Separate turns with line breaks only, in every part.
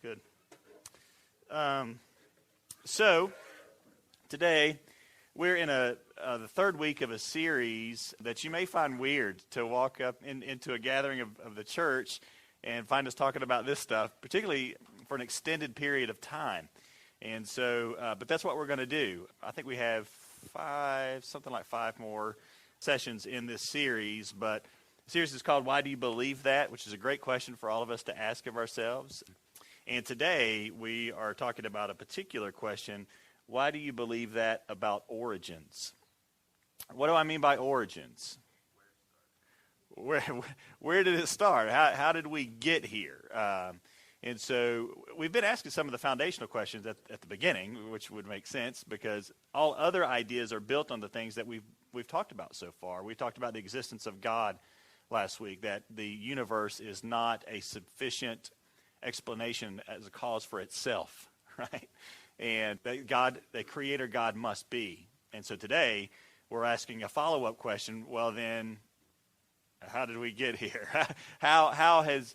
good. So today we're in the third week of a series that you may find weird to walk up into a gathering of the church and find us talking about this stuff, particularly for an extended period of time. And so, but that's what we're going to do. I think we have something like five more sessions in this series, but the series is called Why Do You Believe That?, which is a great question for all of us to ask of ourselves. And today we are talking about a particular question: why do you believe that about origins? What do I mean by origins? Where did it start? How did we get here? And so we've been asking some of the foundational questions at the beginning, which would make sense because all other ideas are built on the things that we've talked about so far. We talked about the existence of God last week, that the universe is not a sufficient explanation as a cause for itself, right? And that God, the creator God, must be. And so today we're asking a follow-up question. Well, then, how did we get here? How has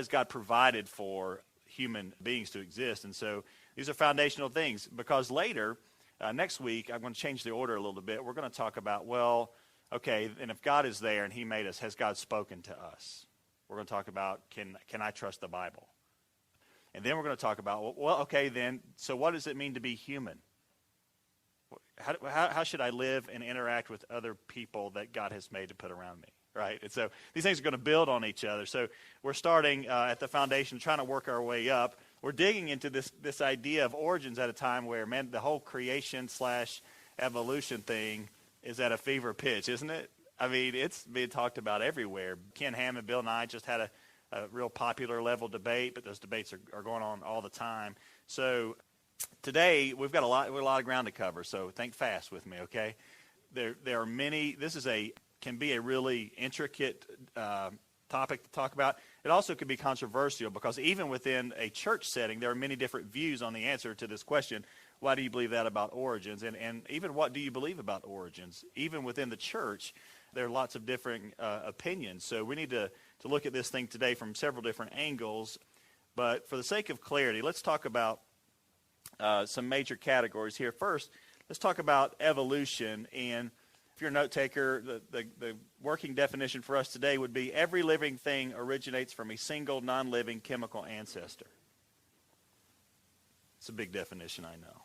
God provided for human beings to exist? And so these are foundational things, because later, next week, I'm going to change the order a little bit. We're going to talk about, well, okay, and if God is there and he made us, has God spoken to us? We're going to talk about, can I trust the Bible? And then we're going to talk about, well, okay, then, so what does it mean to be human? How should I live and interact with other people that God has made to put around me, right? And so these things are going to build on each other. So we're starting at the foundation, trying to work our way up. We're digging into this idea of origins at a time where, man, the whole creation/evolution thing is at a fever pitch, isn't it? I mean, it's being talked about everywhere. Ken Ham and Bill Nye just had a real popular level debate, but those debates are going on all the time. So today we've got a lot of ground to cover. So think fast with me, okay? There are many. This can be a really intricate topic to talk about. It also could be controversial because even within a church setting, there are many different views on the answer to this question. Why do you believe that about origins? And even what do you believe about origins? Even within the church, there are lots of different opinions. So we need to look at this thing today from several different angles. But for the sake of clarity, let's talk about some major categories here. First, let's talk about evolution. And if you're a note taker, the working definition for us today would be every living thing originates from a single non-living chemical ancestor. It's a big definition, I know.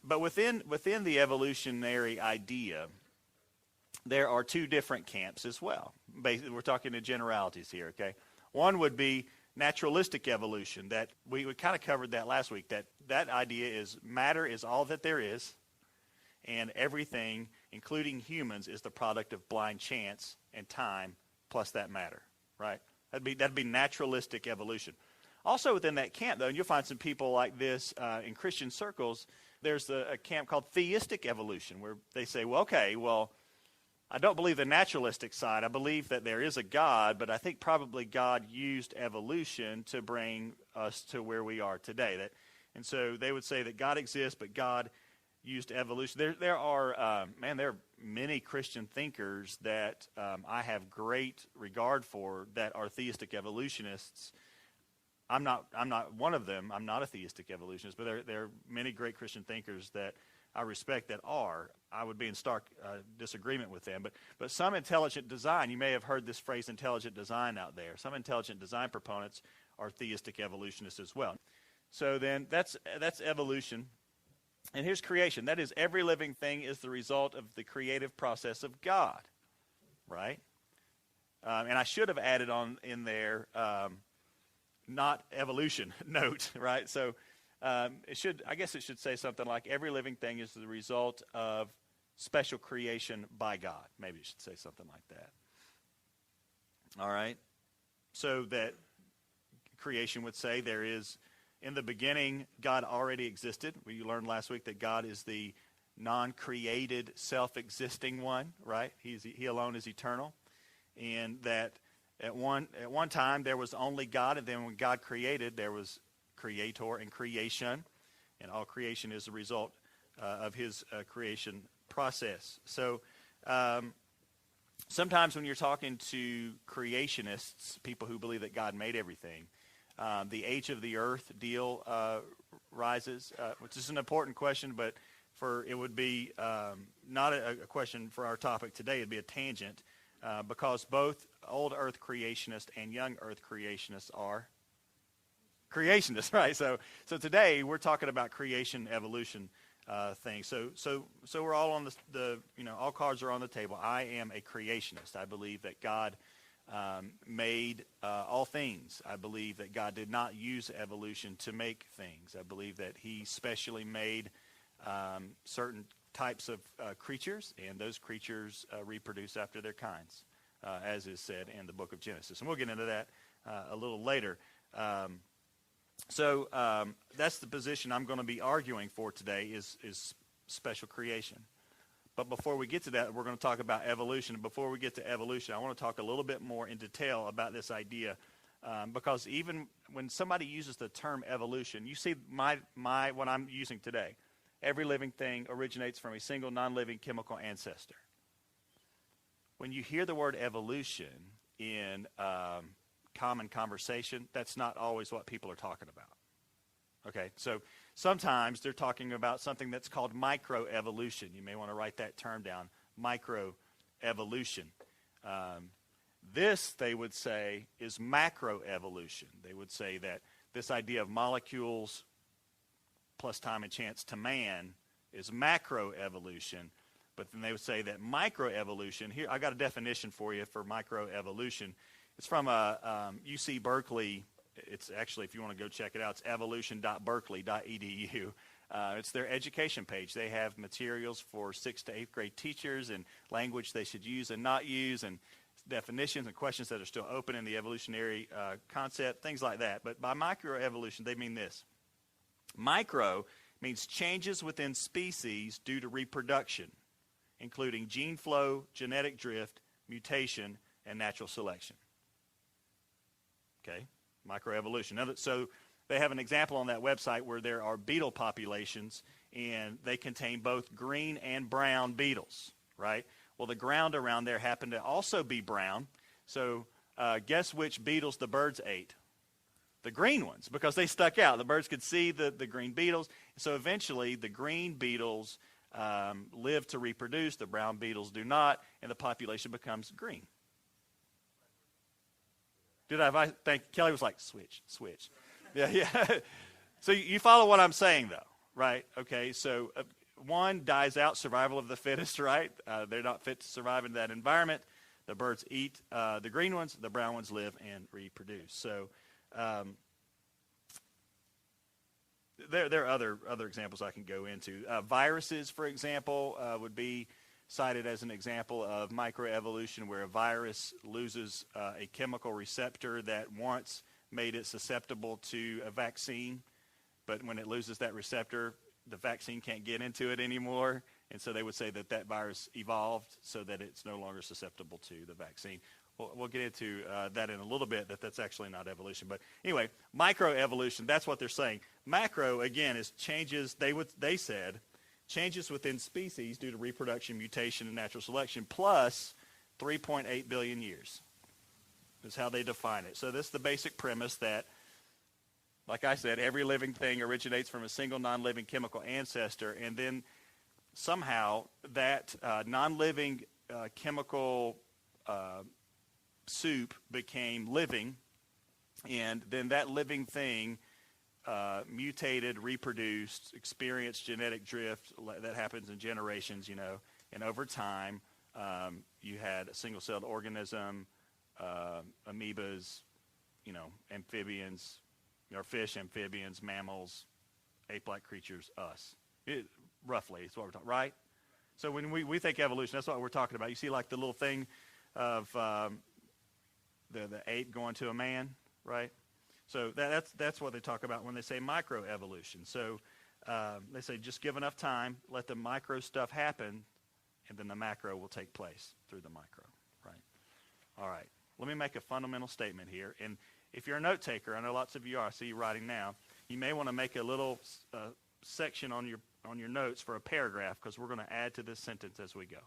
But within the evolutionary idea, there are two different camps as well. Basically, we're talking in generalities here, okay? One would be naturalistic evolution. That we kind of covered that last week. That idea is matter is all that there is, and everything, including humans, is the product of blind chance and time plus that matter, right? That'd be naturalistic evolution. Also within that camp, though, and you'll find some people like this in Christian circles, there's a camp called theistic evolution, where they say, well, okay, well, I don't believe the naturalistic side. I believe that there is a God, but I think probably God used evolution to bring us to where we are today. And so they would say that God exists, but God used evolution. There are many Christian thinkers that I have great regard for that are theistic evolutionists. I'm not one of them. I'm not a theistic evolutionist, but there are many great Christian thinkers that I respect that are. I would be in stark disagreement with them. But some intelligent design, you may have heard this phrase intelligent design out there. Some intelligent design proponents are theistic evolutionists as well. So then that's evolution. And here's creation. That is, every living thing is the result of the creative process of God, right? And I should have added on in there not evolution note, right? So I guess it should say something like every living thing is the result of special creation by God. Maybe it should say something like that. All right? So that creation would say there is, in the beginning, God already existed. We learned last week that God is the non-created, self-existing one, right? He alone is eternal. And that at one time there was only God, and then when God created, there was creator and creation, and all creation is a result of his creation process. So sometimes when you're talking to creationists, people who believe that God made everything, the age of the earth deal rises, which is an important question, but it would be not a question for our topic today. It'd be a tangent because both old earth creationists and young earth creationists are creationists, right? So today we're talking about creation evolution things. So we're all on the all cards are on the table. I am a creationist. I believe that God made all things. I believe that God did not use evolution to make things. I believe that he specially made certain types of creatures, and those creatures reproduce after their kinds, as is said in the book of Genesis. And we'll get into that a little later. So that's the position I'm going to be arguing for today is special creation. But before we get to that, we're going to talk about evolution. Before we get to evolution, I want to talk a little bit more in detail about this idea because even when somebody uses the term evolution, you see what I'm using today. Every living thing originates from a single non-living chemical ancestor. When you hear the word evolution in common conversation, that's not always what people are talking about. Okay, so sometimes they're talking about something that's called microevolution. You may want to write that term down, microevolution. This, they would say, is macroevolution. They would say that this idea of molecules plus time and chance to man is macroevolution. But then they would say that microevolution, here I got a definition for you for microevolution. It's from UC Berkeley. It's actually, if you want to go check it out, it's evolution.berkeley.edu. It's their education page. They have materials for 6th to 8th grade teachers and language they should use and not use and definitions and questions that are still open in the evolutionary concept, things like that. But by microevolution, they mean this. Micro means changes within species due to reproduction, including gene flow, genetic drift, mutation, and natural selection. Okay, microevolution. So they have an example on that website where there are beetle populations, and they contain both green and brown beetles, right? Well, the ground around there happened to also be brown. So guess which beetles the birds ate? The green ones, because they stuck out. The birds could see the green beetles. So eventually the green beetles live to reproduce. The brown beetles do not, and the population becomes green. Kelly was like, switch. Yeah. So you follow what I'm saying, though, right? Okay, so one dies out, survival of the fittest, right? They're not fit to survive in that environment. The birds eat the green ones. The brown ones live and reproduce. So there are other examples I can go into. Viruses, for example, would be cited as an example of microevolution, where a virus loses a chemical receptor that once made it susceptible to a vaccine, but when it loses that receptor, the vaccine can't get into it anymore, and so they would say that virus evolved so that it's no longer susceptible to the vaccine. We'll get into that in a little bit, that's actually not evolution. But anyway, microevolution, that's what they're saying. Macro, again, is changes, they said, changes within species due to reproduction, mutation, and natural selection, plus 3.8 billion years is how they define it. So this is the basic premise that, like I said, every living thing originates from a single non-living chemical ancestor, and then somehow that non-living chemical soup became living, and then that living thing mutated, reproduced, experienced genetic drift that happens in generations, and over time you had a single-celled organism, amoebas, amphibians, or fish, amphibians, mammals, ape-like creatures, us. Roughly, is what we're talking, right? So when we think evolution, that's what we're talking about. You see like the little thing of the ape going to a man, right? So that's what they talk about when they say microevolution. So they say just give enough time, let the micro stuff happen, and then the macro will take place through the micro, right? All right. Let me make a fundamental statement here. And if you're a note taker, I know lots of you are, I see you writing now, you may want to make a little section on your notes for a paragraph, because we're going to add to this sentence as we go.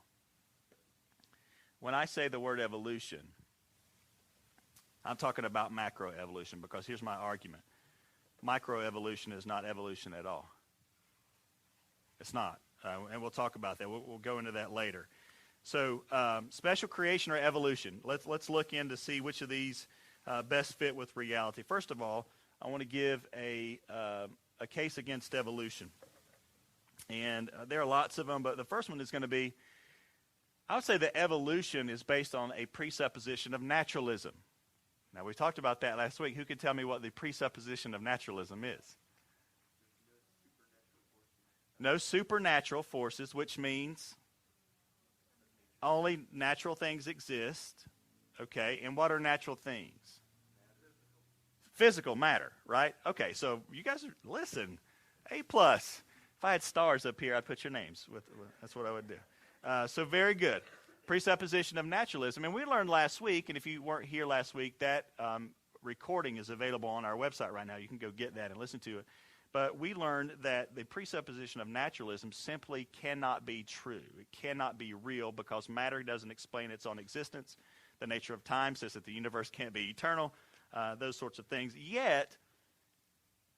When I say the word evolution, I'm talking about macroevolution because here's my argument. Microevolution is not evolution at all. It's not. And we'll talk about that. We'll go into that later. So special creation or evolution. Let's look in to see which of these best fit with reality. First of all, I want to give a case against evolution. And there are lots of them, but the first one is going to be, I would say that evolution is based on a presupposition of naturalism. Now, we talked about that last week. Who could tell me what the presupposition of naturalism is? No supernatural forces, which means only natural things exist. Okay, and what are natural things? Physical matter, right? Okay, so you guys are, listen, A+. If I had stars up here, I'd put your names. That's what I would do. So very good. Presupposition of naturalism. And we learned last week, and if you weren't here last week, that recording is available on our website right now. You can go get that and listen to it. But we learned that the presupposition of naturalism simply cannot be true. It cannot be real because matter doesn't explain its own existence. The nature of time says that the universe can't be eternal, those sorts of things. Yet,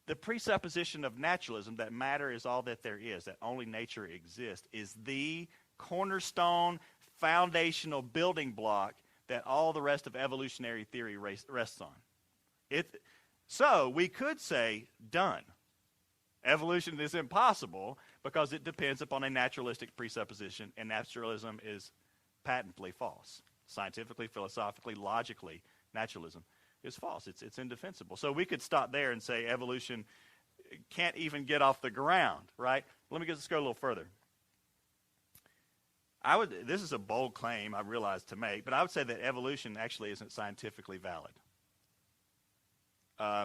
the presupposition of naturalism, that matter is all that there is, that only nature exists, is the cornerstone, foundational building block that all the rest of evolutionary theory rests on. So we could say, done. Evolution is impossible because it depends upon a naturalistic presupposition, and naturalism is patently false. Scientifically, philosophically, logically, naturalism is false. It's indefensible. So we could stop there and say evolution can't even get off the ground, right? Let's go a little further. This is a bold claim, I realize, to make, but I would say that evolution actually isn't scientifically valid.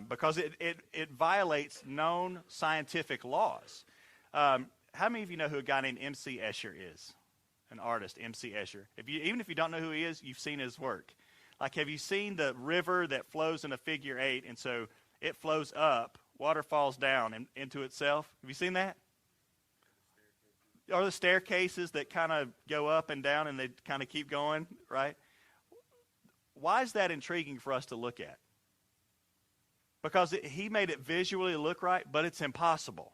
Because it violates known scientific laws. How many of you know who a guy named M.C. Escher is? An artist, M.C. Escher. Even if you don't know who he is, you've seen his work. Like, have you seen the river that flows in a figure 8, and so it flows up, water falls down into itself? Have you seen that? Or the staircases that kind of go up and down and they kind of keep going, right? Why is that intriguing for us to look at? Because he made it visually look right, but it's impossible.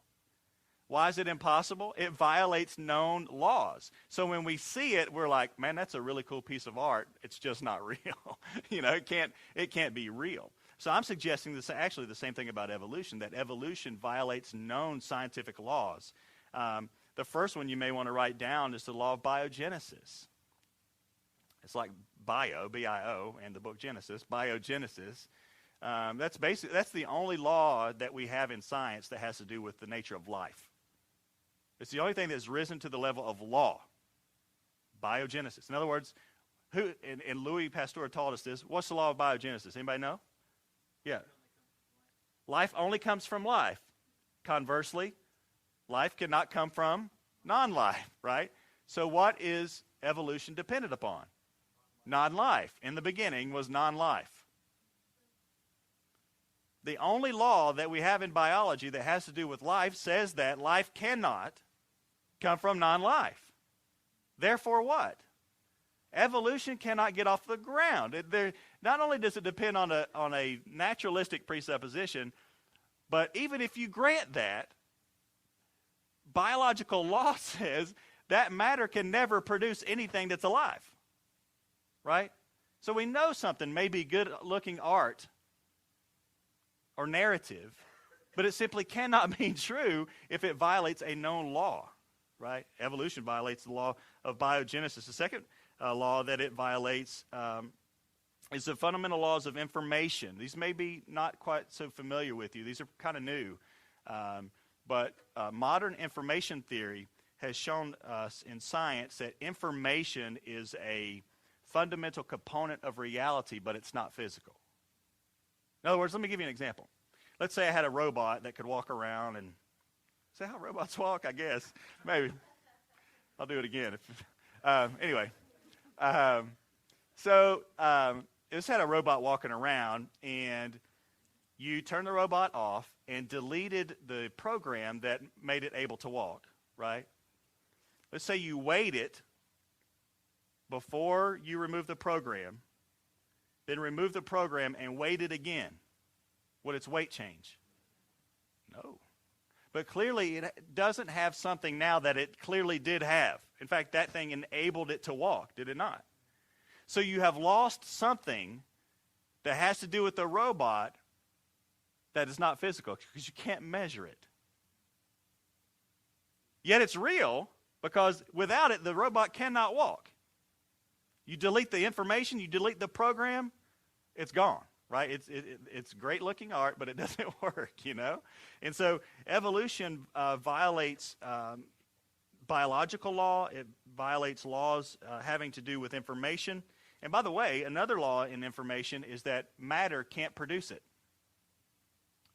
Why is it impossible? It violates known laws. So when we see it, we're like, man, that's a really cool piece of art. It's just not real. It can't be real. So I'm suggesting this actually the same thing about evolution, that evolution violates known scientific laws. The first one you may want to write down is the law of biogenesis. It's like bio, B-I-O, and the book Genesis, biogenesis. That's the only law that we have in science that has to do with the nature of life. It's the only thing that's risen to the level of law, biogenesis. In other words, and Louis Pasteur taught us this. What's the law of biogenesis? Anybody know? Yeah. Life only comes from life. Conversely, life cannot come from non-life, right? So what is evolution dependent upon? Non-life. In the beginning was non-life. The only law that we have in biology that has to do with life says that life cannot come from non-life. Therefore what? Evolution cannot get off the ground. Not only does it depend on a naturalistic presupposition, but even if you grant that, biological law says that matter can never produce anything that's alive. Right? So we know something may be good-looking art or narrative, but it simply cannot be true if it violates a known law, right? Evolution violates the law of biogenesis. The second law that it violates is the fundamental laws of information. These may be not quite so familiar with you. These are kind of new, but modern information theory has shown us in science that information is a fundamental component of reality, but it's not physical. In other words, let me give you an example. Let's say I had a robot that could walk around and say how robots walk, I guess. Maybe. I'll do it again. Anyway. Just had a robot walking around, and you turned the robot off and deleted the program that made it able to walk, right? Let's say you waited before you remove the program, then removed the program and weighed it again, would its weight change? No. But clearly it doesn't have something now that it clearly did have. In fact, that thing enabled it to walk, did it not? So you have lost something that has to do with the robot that is not physical because you can't measure it. Yet it's real because without it, the robot cannot walk. You delete the information, you delete the program, it's gone, right? It's great looking art, but it doesn't work, you know? And so evolution violates biological law. It violates laws having to do with information. And by the way, another law in information is that matter can't produce it.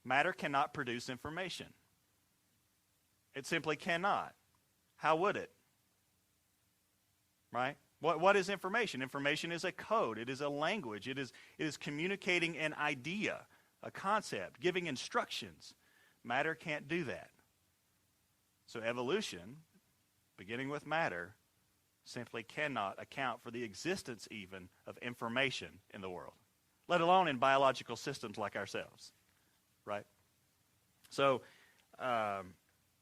Matter cannot produce information. It simply cannot. How would it? Right? What is information? Information is a code. It is a language. It is communicating an idea, a concept, giving instructions. Matter can't do that. So evolution, beginning with matter, simply cannot account for the existence even of information in the world, let alone in biological systems like ourselves, right? So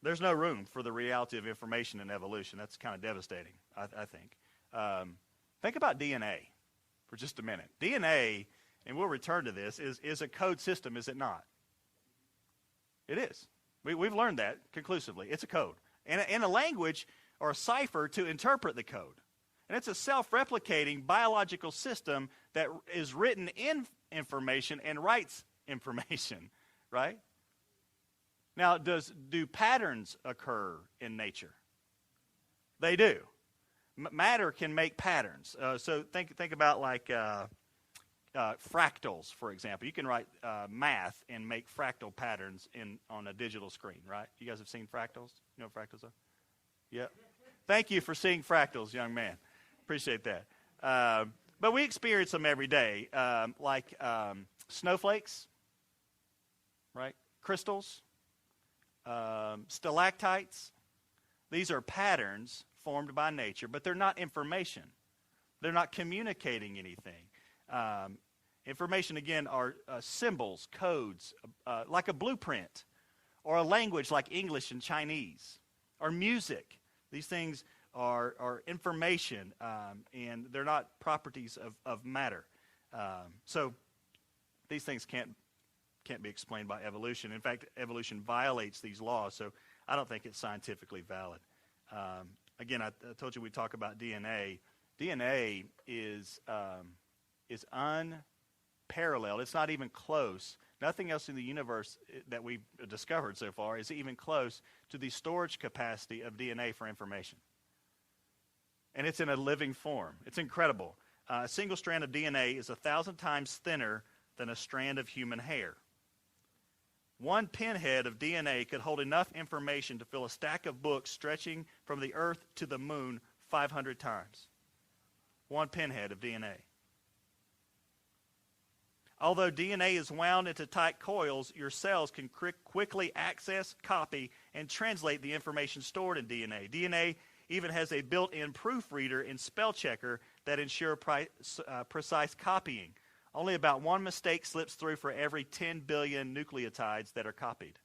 there's no room for the reality of information in evolution. That's kind of devastating, I think. Think about DNA for just a minute. DNA, and we'll return to this, is a code system, is it not? It is. We've learned that conclusively. It's a code. And a language or a cipher to interpret the code. And it's a self-replicating biological system that is written in information and writes information, right? Now, do patterns occur in nature? They do. Matter can make patterns. So think about like fractals, for example. You can write math and make fractal patterns on a digital screen, right? You guys have seen fractals? You know what fractals are? Yeah. Thank you for seeing fractals, young man. Appreciate that. But we experience them every day, like snowflakes, right? Crystals, stalactites. These are patterns formed by nature, but they're not information. They're not communicating anything. Information, again, are symbols, codes, like a blueprint, or a language like English and Chinese, or music. These things are information, and they're not properties of matter. So these things can't be explained by evolution. In fact, evolution violates these laws, so I don't think it's scientifically valid. Again, I told you we'd talk about DNA. DNA is unparalleled. It's not even close. Nothing else in the universe that we've discovered so far is even close to the storage capacity of DNA for information. And it's in a living form. It's incredible. A single strand of DNA is 1,000 times thinner than a strand of human hair. One pinhead of DNA could hold enough information to fill a stack of books stretching from the earth to the moon 500 times. One pinhead of DNA. Although DNA is wound into tight coils, your cells can quickly access, copy, and translate the information stored in DNA. DNA even has a built-in proofreader and spell checker that ensure precise copying. Only about one mistake slips through for every 10 billion nucleotides that are copied.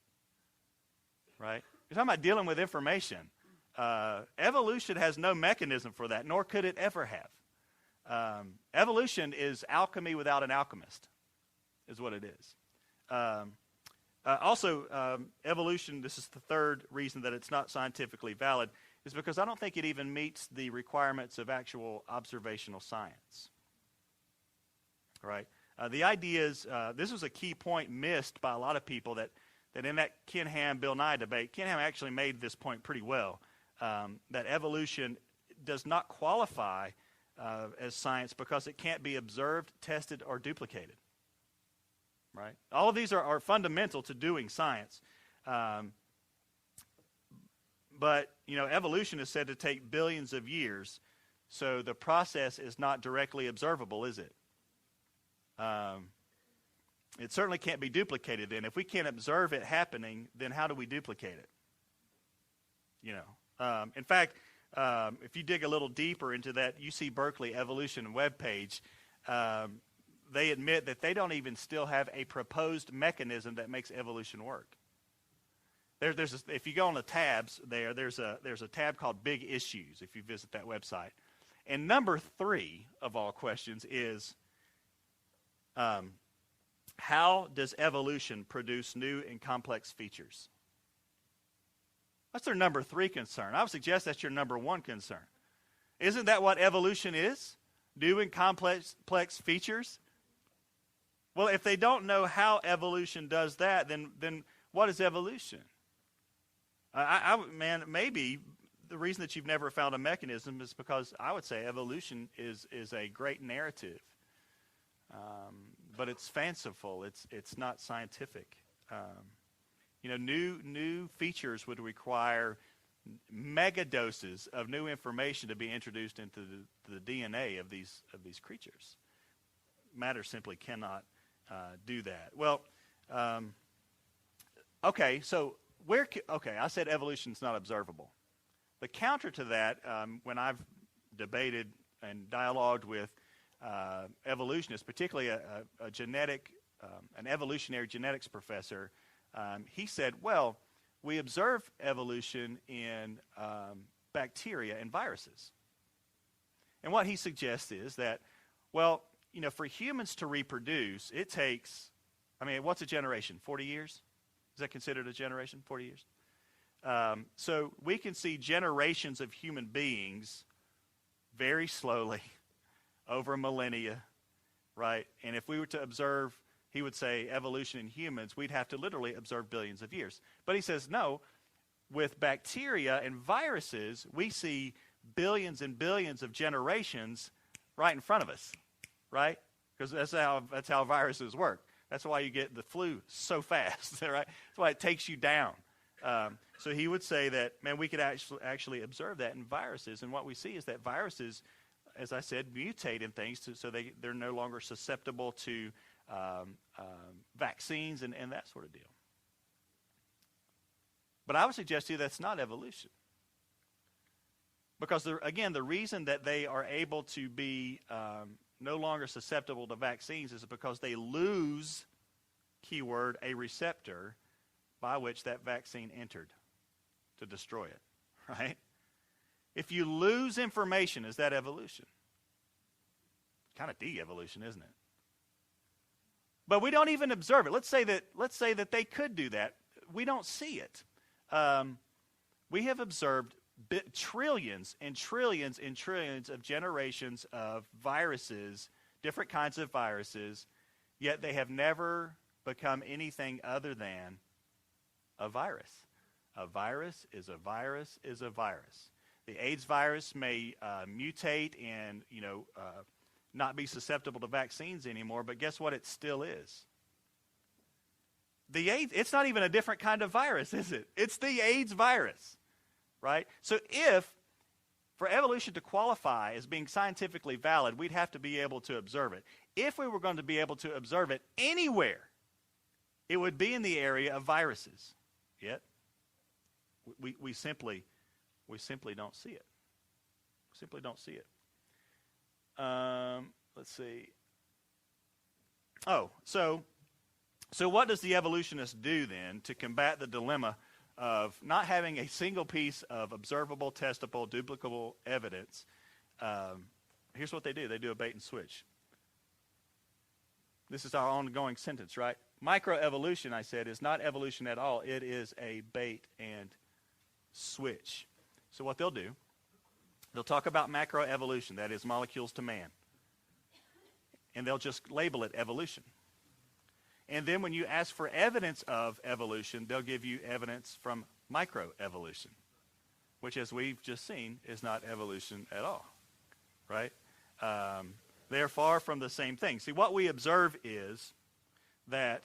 Right? You're talking about dealing with information. Evolution has no mechanism for that, nor could it ever have. Evolution is alchemy without an alchemist, is what it is. Also, evolution, this is the third reason that it's not scientifically valid, is because I don't think it even meets the requirements of actual observational science. Right? The idea is, this was a key point missed by a lot of people that in that Ken Ham-Bill Nye debate, Ken Ham actually made this point pretty well, that evolution does not qualify as science because it can't be observed, tested, or duplicated. Right? All of these are fundamental to doing science. But, evolution is said to take billions of years, so the process is not directly observable, is it? It certainly can't be duplicated then. If we can't observe it happening, then how do we duplicate it? In fact, if you dig a little deeper into that UC Berkeley evolution webpage, they admit that they don't even still have a proposed mechanism that makes evolution work. If you go on the tabs there's a tab called Big Issues if you visit that website. And number 3 of all questions is, how does evolution produce new and complex features? That's their number 3 concern. I would suggest that's your number 1 concern. Isn't that what evolution is? New and complex features? Well, if they don't know how evolution does that, then what is evolution? Man, maybe the reason that you've never found a mechanism is because I would say evolution is a great narrative, but it's fanciful. It's not scientific. New features would require mega doses of new information to be introduced into the DNA of these creatures. Matter simply cannot do that. Well, okay, so I said evolution is not observable. The counter to that, when I've debated and dialogued with evolutionists, particularly an evolutionary genetics professor, he said, well, we observe evolution in bacteria and viruses. And what he suggests is that, well, for humans to reproduce, it takes, what's a generation? 40 years? Is that considered a generation? 40 years? So we can see generations of human beings very slowly over millennia, right? And if we were to observe, he would say, evolution in humans, we'd have to literally observe billions of years. But he says, no, with bacteria and viruses, we see billions and billions of generations right in front of us, right? Because that's how viruses work. That's why you get the flu so fast, right? That's why it takes you down. So he would say that, man, we could actually observe that in viruses. And what we see is that viruses, as I said, mutate in things so they're no longer susceptible to vaccines and that sort of deal. But I would suggest to you that's not evolution. Because, the reason that they are able to be no longer susceptible to vaccines is because they lose, keyword, a receptor by which that vaccine entered to destroy it, right? If you lose information, is that evolution? Kind of de-evolution, isn't it? But we don't even observe it. Let's say that they could do that. We don't see it. We have observed trillions and trillions and trillions of generations of viruses, different kinds of viruses, yet they have never become anything other than a virus. A virus is a virus is a virus. The AIDS virus may mutate and not be susceptible to vaccines anymore, but guess what? It still is. The AIDS, it's not even a different kind of virus, is it? It's the AIDS virus, right? So for evolution to qualify as being scientifically valid, we'd have to be able to observe it. If we were going to be able to observe it anywhere, it would be in the area of viruses. Yet, we simply don't see it. Simply don't see it. Let's see. So what does the evolutionist do then to combat the dilemma of not having a single piece of observable, testable, duplicable evidence? Here's what they do. They do a bait and switch. This is our ongoing sentence, right? Microevolution, I said, is not evolution at all. It is a bait and switch. So what they'll do, they'll talk about macroevolution, that is molecules to man. And they'll just label it evolution. And then when you ask for evidence of evolution, they'll give you evidence from microevolution, which, as we've just seen, is not evolution at all, right? They're far from the same thing. See, what we observe is that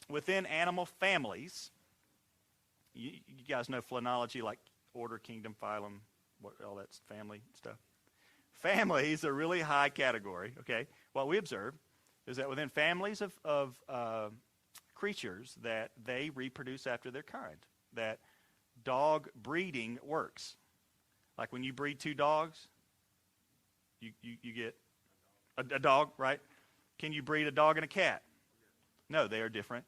within animal families, you guys know phlenology, like order, kingdom, phylum, all that family stuff. Family is a really high category, okay? What we observe is that within families of creatures that they reproduce after their kind, that dog breeding works. Like when you breed two dogs, you get A dog, right? Can you breed a dog and a cat? No, they are different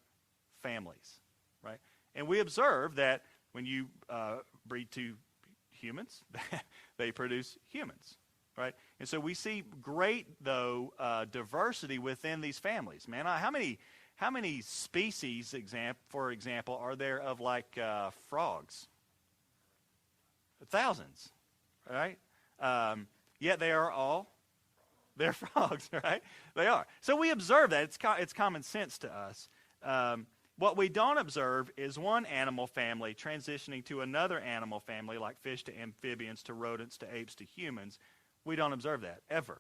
families, right? And we observe that when you breed two humans, they produce humans, right? And so we see great, though, diversity within these families. Man, how many species, for example, are there of like frogs? Thousands, right? Yet they're frogs, right? They are. So we observe that. It's common sense to us. What we don't observe is one animal family transitioning to another animal family, like fish to amphibians to rodents to apes to humans. We don't observe that, ever.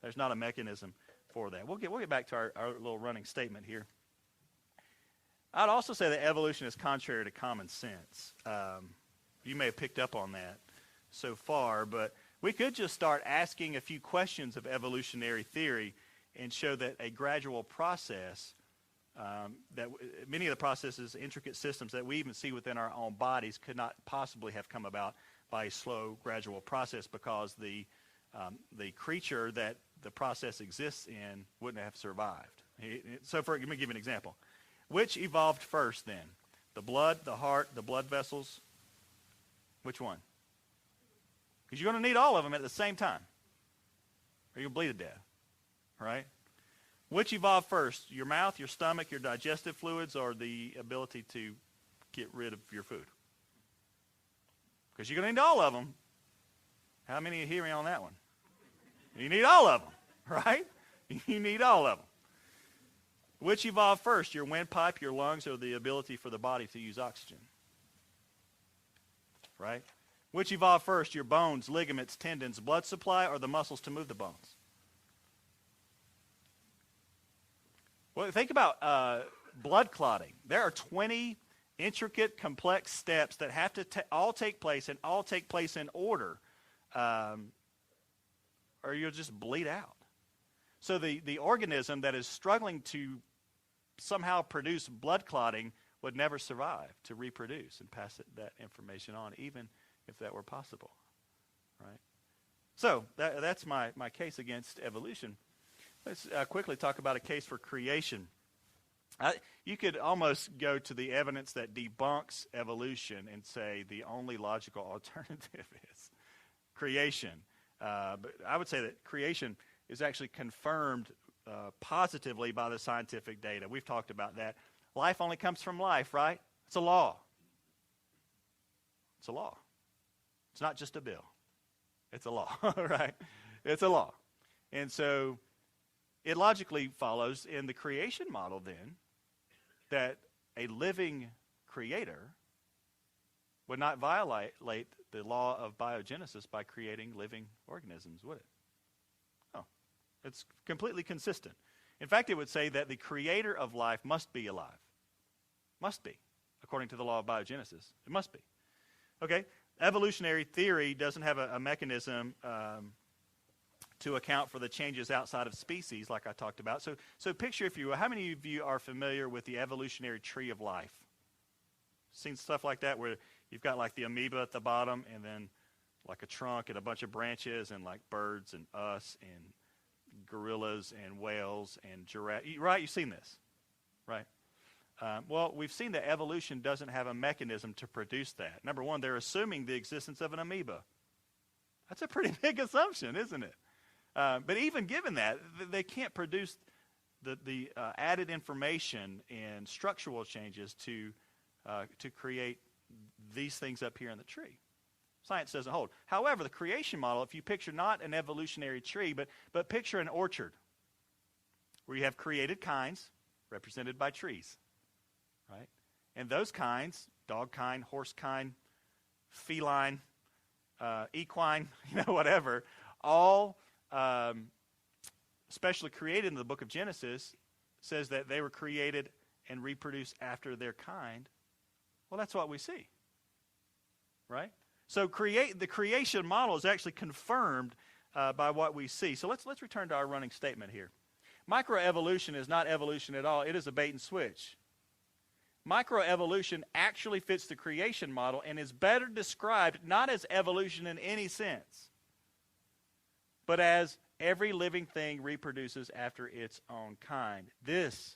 There's not a mechanism for that. We'll get back to our little running statement here. I'd also say that evolution is contrary to common sense. You may have picked up on that so far, but we could just start asking a few questions of evolutionary theory and show that a gradual process, that many of the processes, intricate systems that we even see within our own bodies could not possibly have come about by a slow, gradual process, because the creature that the process exists in wouldn't have survived. So let me give you an example. Which evolved first then? The blood, the heart, the blood vessels? Which one? Because you're going to need all of them at the same time, or you'll bleed to death, right? Which evolved first? Your mouth, your stomach, your digestive fluids, or the ability to get rid of your food? Because you're going to need all of them. How many are hearing on that one? You need all of them, right? You need all of them. Which evolved first? Your windpipe, your lungs, or the ability for the body to use oxygen? Right? Which evolved first? Your bones, ligaments, tendons, blood supply, or the muscles to move the bones? Well, think about blood clotting. There are 20 intricate, complex steps that have to all take place, and all take place in order, or you'll just bleed out. So the organism that is struggling to somehow produce blood clotting would never survive to reproduce and pass that information on, even if that were possible, right? So that's my case against evolution. Let's quickly talk about a case for creation. You could almost go to the evidence that debunks evolution and say the only logical alternative is creation. But I would say that creation is actually confirmed positively by the scientific data. We've talked about that. Life only comes from life, right? It's a law. It's a law. It's not just a bill. It's a law, right? It's a law. And so it logically follows in the creation model then that a living creator would not violate the law of biogenesis by creating living organisms, would it? No. It's completely consistent. In fact, it would say that the creator of life must be alive. Must be, according to the law of biogenesis. It must be. Okay? Evolutionary theory doesn't have a mechanism to account for the changes outside of species, like I talked about. So picture, if you will, how many of you are familiar with the evolutionary tree of life? Seen stuff like that where you've got like the amoeba at the bottom and then like a trunk and a bunch of branches and like birds and us and gorillas and whales and giraffes. Right? You've seen this, right? Well, we've seen that evolution doesn't have a mechanism to produce that. Number one, they're assuming the existence of an amoeba. That's a pretty big assumption, isn't it? But even given that, they can't produce the added information and structural changes to create these things up here in the tree. Science doesn't hold. However, the creation model, if you picture not an evolutionary tree, but picture an orchard where you have created kinds represented by trees, right? And those kinds, dog kind, horse kind, feline, equine, whatever, all especially created in the book of Genesis, says that they were created and reproduced after their kind. Well, that's what we see, right? So the creation model is actually confirmed by what we see. So let's return to our running statement here. Microevolution is not evolution at all. It is a bait and switch. Microevolution actually fits the creation model and is better described not as evolution in any sense, but as every living thing reproduces after its own kind. This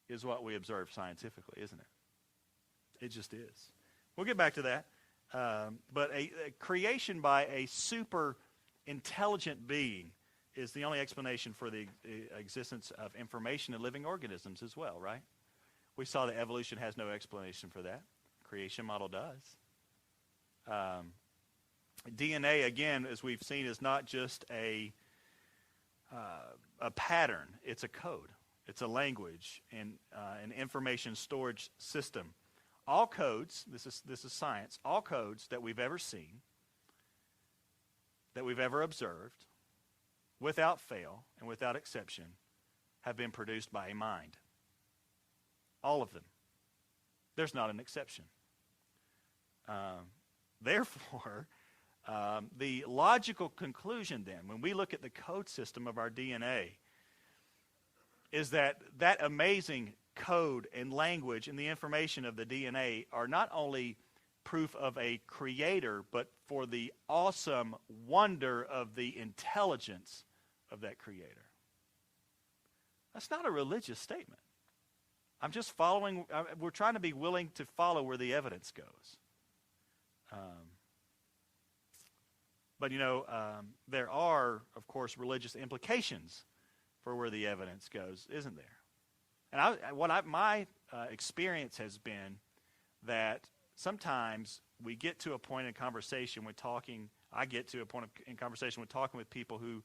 is what we observe scientifically, isn't it? It just is. We'll get back to that. But a creation by a super intelligent being is the only explanation for the existence of information in living organisms as well, right? We saw that evolution has no explanation for that. Creation model does. DNA, again, as we've seen, is not just a pattern. It's a code. It's a language and an information storage system. All codes, this is science, all codes that we've ever seen, that we've ever observed, without fail and without exception, have been produced by a mind. All of them. There's not an exception. Therefore, the logical conclusion then, when we look at the code system of our DNA, is that amazing code and language and the information of the DNA are not only proof of a creator, but for the awesome wonder of the intelligence of that creator. That's not a religious statement. I'm just following, we're trying to be willing to follow where the evidence goes. But there are, of course, religious implications for where the evidence goes, isn't there? And my experience has been that sometimes we get to a point in conversation with talking. I get to a point in conversation with talking with people who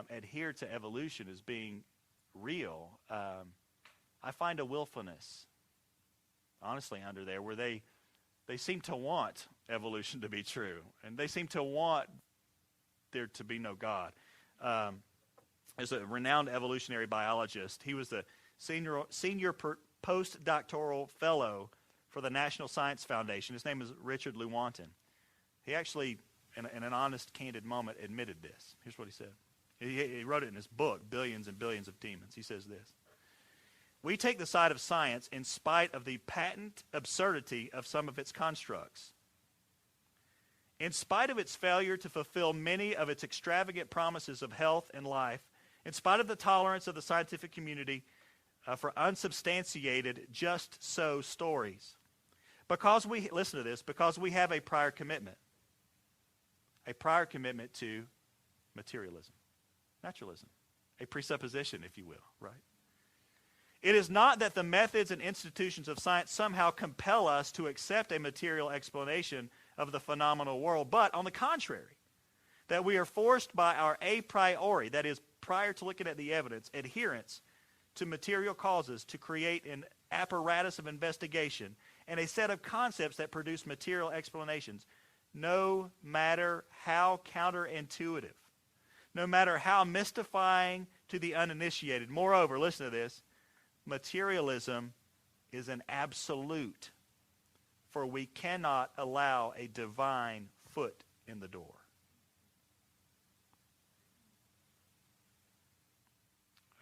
adhere to evolution as being real. I find a willfulness, honestly, under there where they seem to want evolution to be true, and they seem to want there to be no God. There's a renowned evolutionary biologist. He was the senior postdoctoral fellow for the National Science Foundation. His name is Richard Lewontin. He actually, in an honest, candid moment, admitted this. Here's what he said. He wrote it in his book, Billions and Billions of Demons. He says this: "We take the side of science in spite of the patent absurdity of some of its constructs. In spite of its failure to fulfill many of its extravagant promises of health and life, in spite of the tolerance of the scientific community for unsubstantiated just-so stories. Because listen to this, because we have a prior commitment to materialism, naturalism, a presupposition, if you will, right? It is not that the methods and institutions of science somehow compel us to accept a material explanation of the phenomenal world, but on the contrary, that we are forced by our a priori, that is, prior to looking at the evidence, adherence to material causes to create an apparatus of investigation and a set of concepts that produce material explanations, no matter how counterintuitive, no matter how mystifying to the uninitiated. Moreover, listen to this, materialism is an absolute, for we cannot allow a divine foot in the door."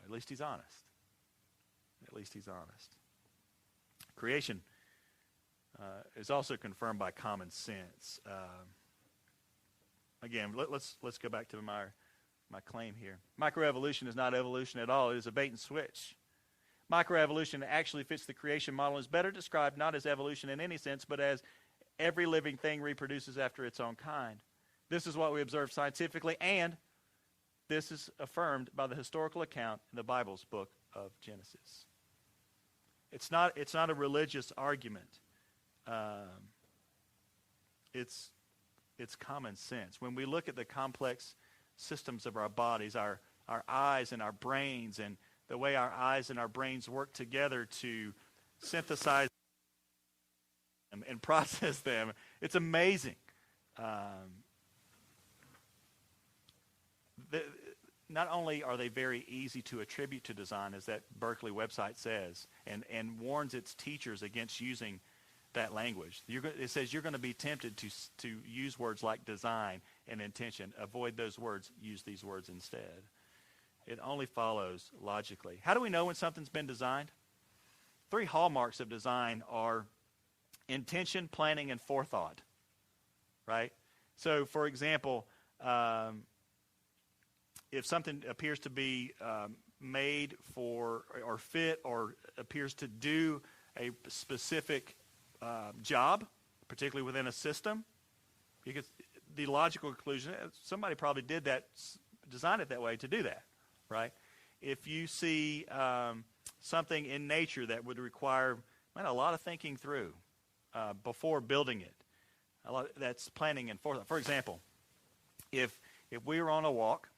At least he's honest. At least he's honest. Creation is also confirmed by common sense. Again, let's go back to my claim here. Microevolution is not evolution at all. It is a bait and switch. Microevolution actually fits the creation model and is better described not as evolution in any sense, but as every living thing reproduces after its own kind. This is what we observe scientifically, and this is affirmed by the historical account in the Bible's book of Genesis. It's not a religious argument. It's common sense. When we look at the complex systems of our bodies, our eyes and our brains, and the way our eyes and our brains work together to synthesize them and process them, it's amazing. Not only are they very easy to attribute to design, as that Berkeley website says, and warns its teachers against using that language. It says you're going to be tempted to use words like design and intention. Avoid those words. Use these words instead. It only follows logically. How do we know when something's been designed? 3 hallmarks of design are intention, planning, and forethought, right? So, for example, if something appears to be made for or fit or appears to do a specific job, particularly within a system, because the logical conclusion, somebody probably did that, designed it that way to do that, right? If you see something in nature that would require a lot of thinking through before building it, that's planning and forethought. For example, if we were on a walk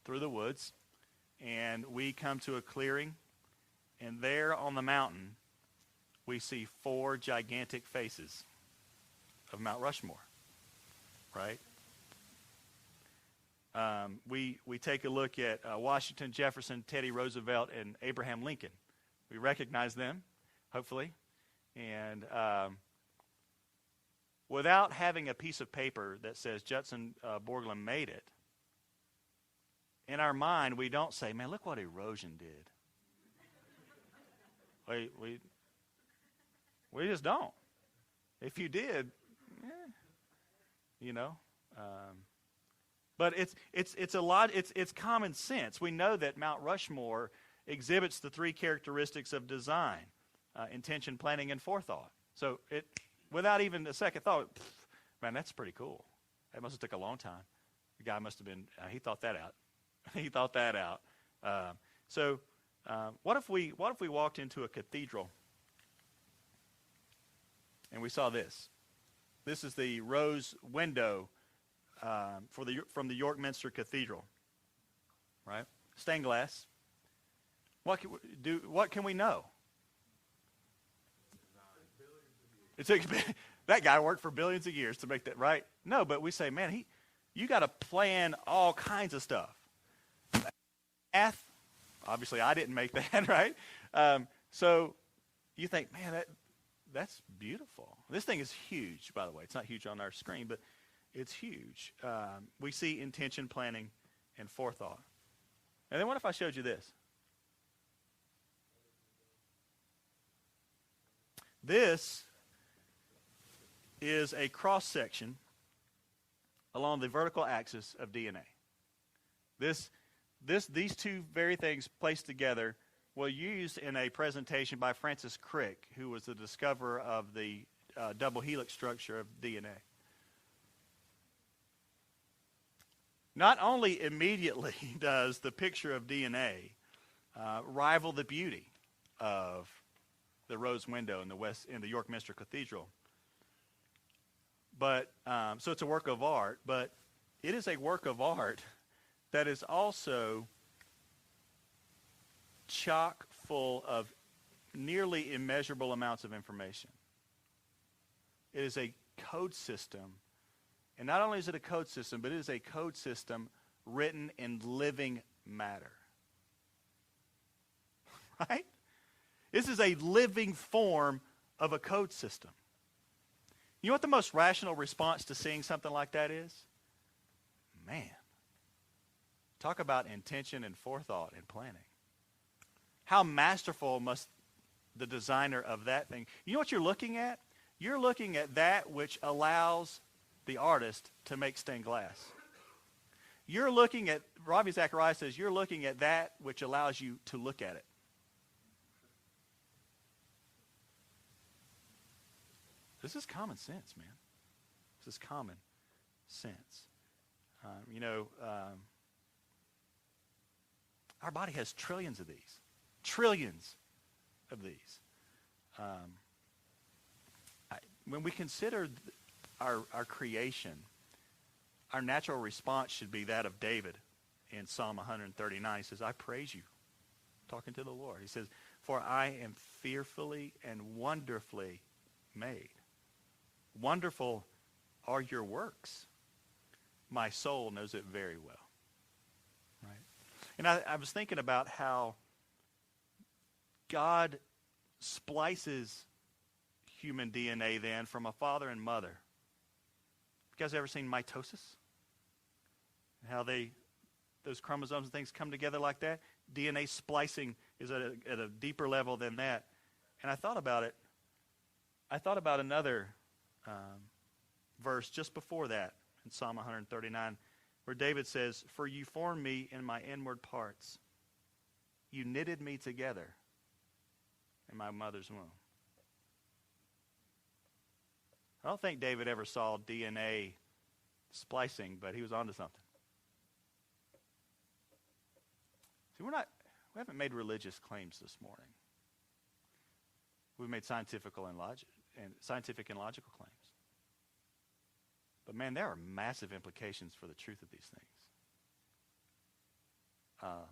through the woods and we come to a clearing, and there on the mountain we see 4 gigantic faces of Mount Rushmore, right? We take a look at Washington, Jefferson, Teddy Roosevelt, and Abraham Lincoln. We recognize them, hopefully. And without having a piece of paper that says Judson Borglum made it, in our mind we don't say, man, look what erosion did. We just don't. If you did, but it's a lot. It's common sense. We know that Mount Rushmore exhibits the 3 characteristics of design: intention, planning, and forethought. So without even a second thought, man, that's pretty cool. That must have took a long time. The guy must have been. He thought that out. He thought that out. What if we walked into a cathedral and we saw this? This is the rose window from the York Minster Cathedral, right? Stained glass. What can we know? It took that guy worked for billions of years to make that, right? No, but we say, man, you got to plan all kinds of stuff. Math, obviously, I didn't make that, right? So you think, man, that's beautiful. This thing is huge, by the way. It's not huge on our screen, but it's huge. We see intention, planning, and forethought. And then what if I showed you this? This is a cross-section along the vertical axis of DNA. These 2 very things placed together were used in a presentation by Francis Crick, who was the discoverer of the double helix structure of DNA. Not only immediately does the picture of DNA rival the beauty of the rose window in the York Minster Cathedral, but so it's a work of art, but it is a work of art that is also chock full of nearly immeasurable amounts of information. It is a code system, and not only is it a code system, but it is a code system written in living matter. Right? This is a living form of a code system. You know what the most rational response to seeing something like that is? Man, talk about intention and forethought and planning. How masterful must the designer of that thing. You know what you're looking at? You're looking at that which allows the artist to make stained glass. You're looking at, Ravi Zacharias says, you're looking at that which allows you to look at it. This is common sense, man. This is common sense. Our body has trillions of these. Trillions of these. When we consider our creation, our natural response should be that of David in Psalm 139. He says, I praise you. Talking to the Lord. He says, for I am fearfully and wonderfully made. Wonderful are your works. My soul knows it very well. Right? And I was thinking about how God splices human DNA then from a father and mother. You guys ever seen mitosis? How those chromosomes and things come together like that? DNA splicing is at a deeper level than that. And I thought about it. I thought about another verse just before that in Psalm 139. where David says, "For you formed me in my inward parts. You knitted me together in my mother's womb." I don't think David ever saw DNA splicing, but he was onto something. See, we haven't made religious claims this morning. We've made scientific and logical claims. But man, there are massive implications for the truth of these things. I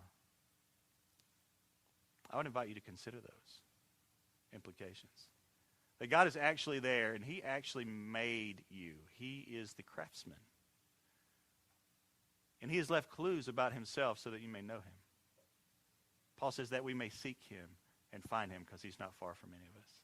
would invite you to consider those implications. That God is actually there, and he actually made you. He is the craftsman. And he has left clues about himself so that you may know him. Paul says that we may seek him and find him because he's not far from any of us.